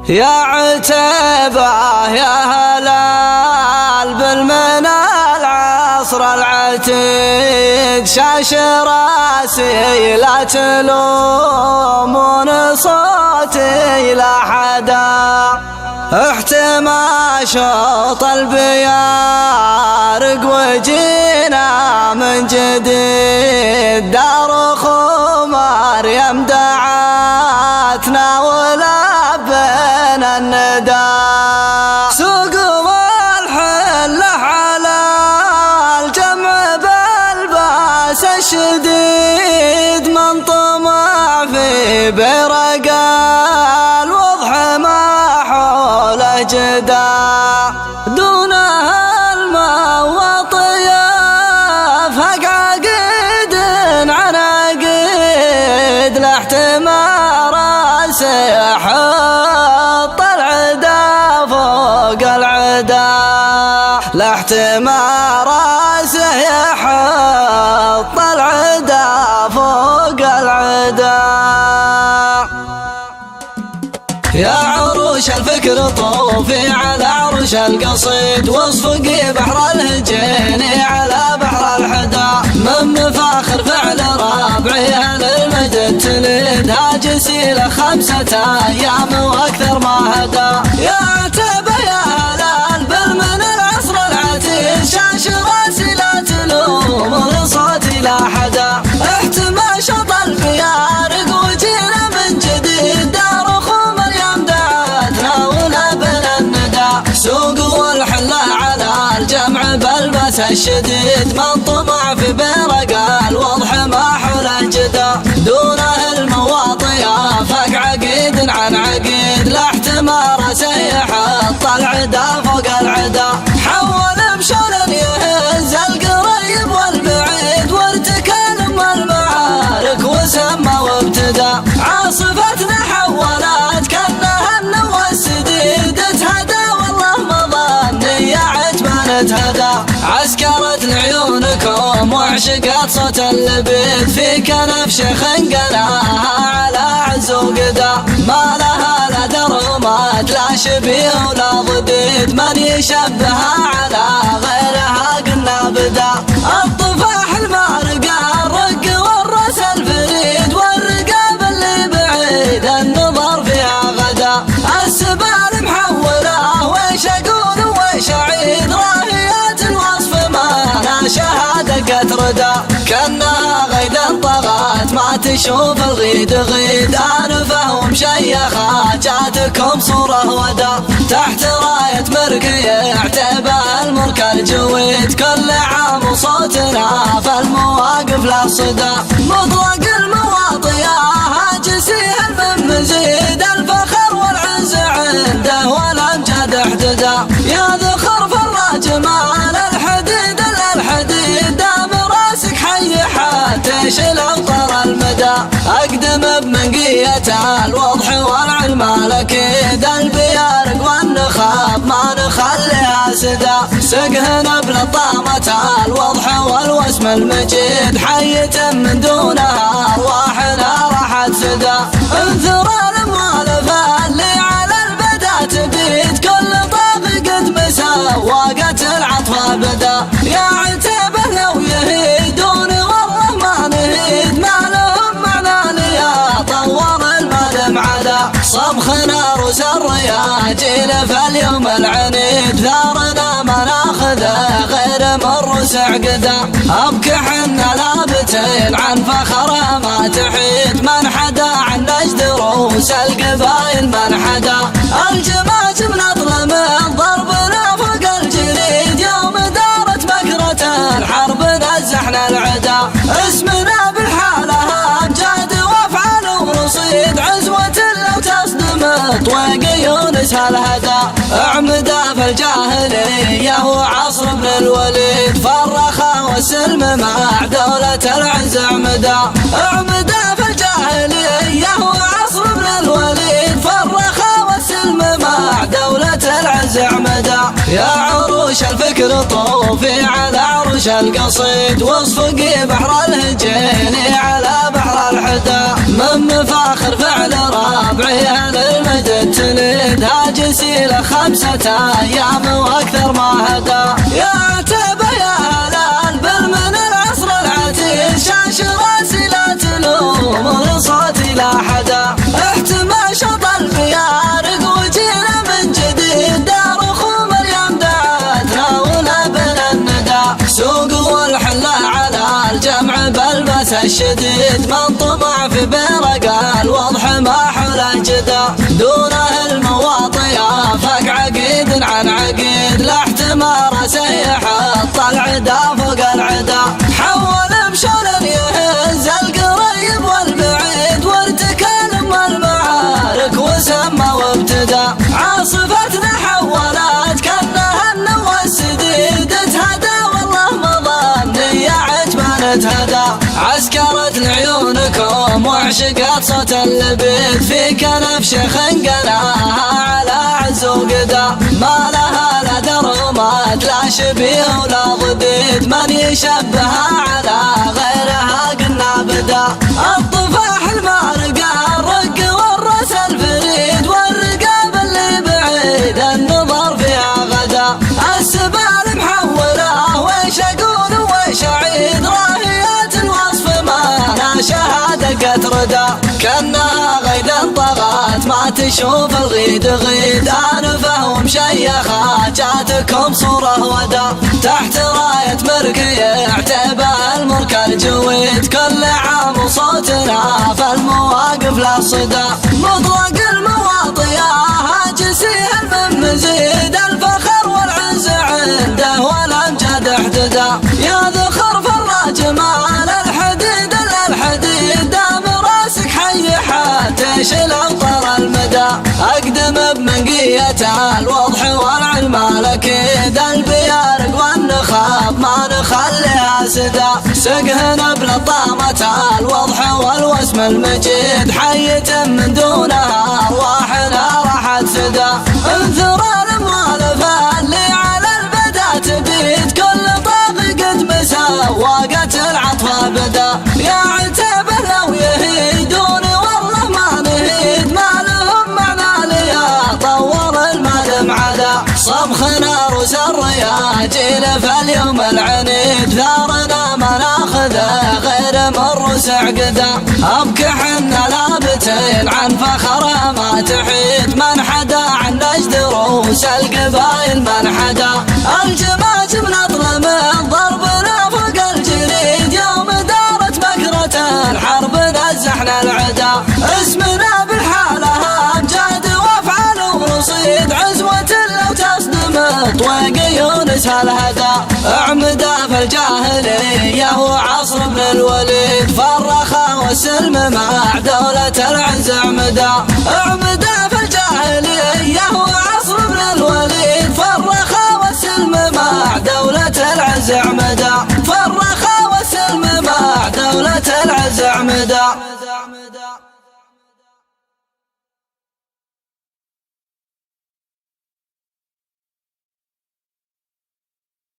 يا عتيبة يا هلال بالمنى العصر العتيد، شاش راسي لا تلومون صوتي لا حدا، احتمى شوط البيارق وجينا من جديد، دار خو مريم دعاتنا ولبينا النداء، سوق والحلة على الجمع بالباس الشديد، من طمع في برقا الوضح ما حوله جدا، دونها الماء وطياف حق عقيد عن عقيد، لا احتمال يحط العدا فوق العدا، لا احتمال راسه يحط العدا فوق العدا. يا عروش الفكر طوفي على عرش القصيد، واصفقي بحر الهجين على بحر الحدا، من مفاخر فعل رابعي اهل المجد تلد، هاجسي له 5 أيام واكثر ما هدا. يا عتيبة يا هلال بالمن العصر العتيد، شاش راسي لا تلوم صوتي لا حدا، احتمى شط البيارق وجينا من جديد، دار خو مريم دعاتنا ولبنا الندى، سوق والحلة على الجمع بالباس الشديد، من طمع في برقا الوضح ما حوله جدا، دونه المواطية فوق عقيد عن عقيد، لا احتمال راسه يحط العدا فوق العدا، حول مشون يهز القريب والبعيد، وارتكل المعارك وسمى وابتدى، عاصفتنا حولت كانها النوى السديد، اتهدى والله مظني يا عجبان اتهدى، عسكرت لعيونكم وعشقت صوت اللبيد، في كنف شيخ انقلاها على عز وقدا، ما لها لا درمات لا شبيه ولا ضديد، من يشبهها على غيرها قلنا بدا، الطفاح المارقة الرق والرس الفريد، والرقاب اللي بعيد النظر فيها غدا، السبال محولة ويش اقول ويش اعيد، راهيات الوصف ما انا شهادة قد ردا، كانها غيدا طغات ما تشوف الغيد غيد، انفه ومشيخات جاتكم صورة ودا، تحت راية مركي عتيبة الملك الجويد، كل عام وصوتنا في المواقف لا صدى، مطلق المواطية هاجسيه من مزيد، الفخر والعز عنده والامجاد احتدى، يا ذخر فراج مال الحديد الحديد، دام راسك حي حتى شلوطر المدى، اقدم بمنقية الوضح والعلم الاكيد، البيارق والنخاب ما نخليها سدا، سقهنا بلطامة الوضح والوسم المجيد، حية من دونها ارواحنا راحت فدا، انثر الاموال فاللي على البدا تبيد، كل طاف قد مسوقت العطف بدا، يا عتيبة لو يهيدون والله ما نهيد، ما لهم معنى ليا طور المال معدا، صبخ نار الرياجيل في اليوم العنيد، ثارنا ما ناخذه غير مر سعقدا، ابكي حنا لابتين عن فخره ما تحيد، من حدا عن نجد روس القبايل من حدا، الجماجم نطل من ضربنا فوق الجليد، يوم دارت مكرة الحرب نزحنا العدا، اسمنا بالحالة امجاد وافعال ورصيد، عزوة لو تصدم طويق يونس هالهدى، اعمدا في الجاهلية وعصر ابن الوليد، فالرخاء والسلم مع دولة العز اعمدا، اعمدا في الجاهلية وعصر ابن الوليد، فالرخاء والسلم مع دولة العز اعمدا، يا عروش الفكر طوفي على عرش القصيد، واصفقي بحر الهجين على بحر الحدا، من مفاخر فعل رابعي اهل المجد تلد، وسيلة 5 أيام واكثر ما هدى. يا عتبة يا هلال بل من العصر العتيق، شاش راسي لا تلوم صوتي لا حدا. احتمى شط الفيارق وجينا من جديد، دار اخو مريم دعتنا ولبنا الندى. سوق والحلة على الجمع بالبس الشديد، من طمع في برق الوضح ما حوله جدا. دونه المواطية فك عقيد عن عقيد، لا احتمار سيحط العدا فوق العدا. حول بشول يهز القريب والبعيد، وارتكل المعارك وسمى وابتدى. عاصفتنا حولت كانها النوى السديد، تهدى والله مظني عجبان تهدى. عسكرت لعيونكم وعشقت صوت اللبيد، في كنف خنقناها على عز وقدا. ما لها لا درمات لا شبيه ولا ضديد، من يشبهها على غيرها قلنا بدا. الطفاح المارقة الرق والرأس الفريد، والرقاب اللي بعيد النظر فيها غدا. السبال محولة ويش اقول ويش اعيد، راهيات الوصف ما لا شهادة قد ردا. كانها غيد طغات ما تشوف الغيد غيد، انفه ومشيخة جاتكم صورة ودا. تحت راية مركي عتبة المرك الجويد، كل عام وصوتنا في المواقف لا صدى. مطلق المواطية هاجسيها من مزيد، الفخر والعز عنده والامجاد احتدى. يا ذخر فراج مال الحديد للحديد، دام راسك حي حتى شلو طال المدى. اقدم بمنقية الوضح والعلم الاكيد، البيارق والنخاب ما نخليها سدى. سقهنا بلطامة الوضح والوسم المجيد، حية من دونها ارواحنا راحت سدى. انثر الموالف اللي على البدا تبيد، كل طاغي قد مسوقت العطف بدا. يا عتبة لو يهيدوني والله ما نهيد، ما لهم معنى لي طور المال معدا. صبخنا روس الرياجيل في اليوم العنيد، ثارنا ما ناخذه غير من روس عقدا. ابكي حنا لابتين عن فخره ما تحيد، من حدا عن نجد روس القبايل من حدا. الجماجم نطل من ضربنا فوق الجريد، يوم دارت مكرة الحرب نزحنا العدا. اسمنا بالحالة امجاد وافعال ورصيد، عزوة لو تصدم طويق يونس هالهدى. اعمدا في الجاهلية وعصر ابن الوليد، فالرخاء والسلم مع دولة العز اعمدا. اعمدا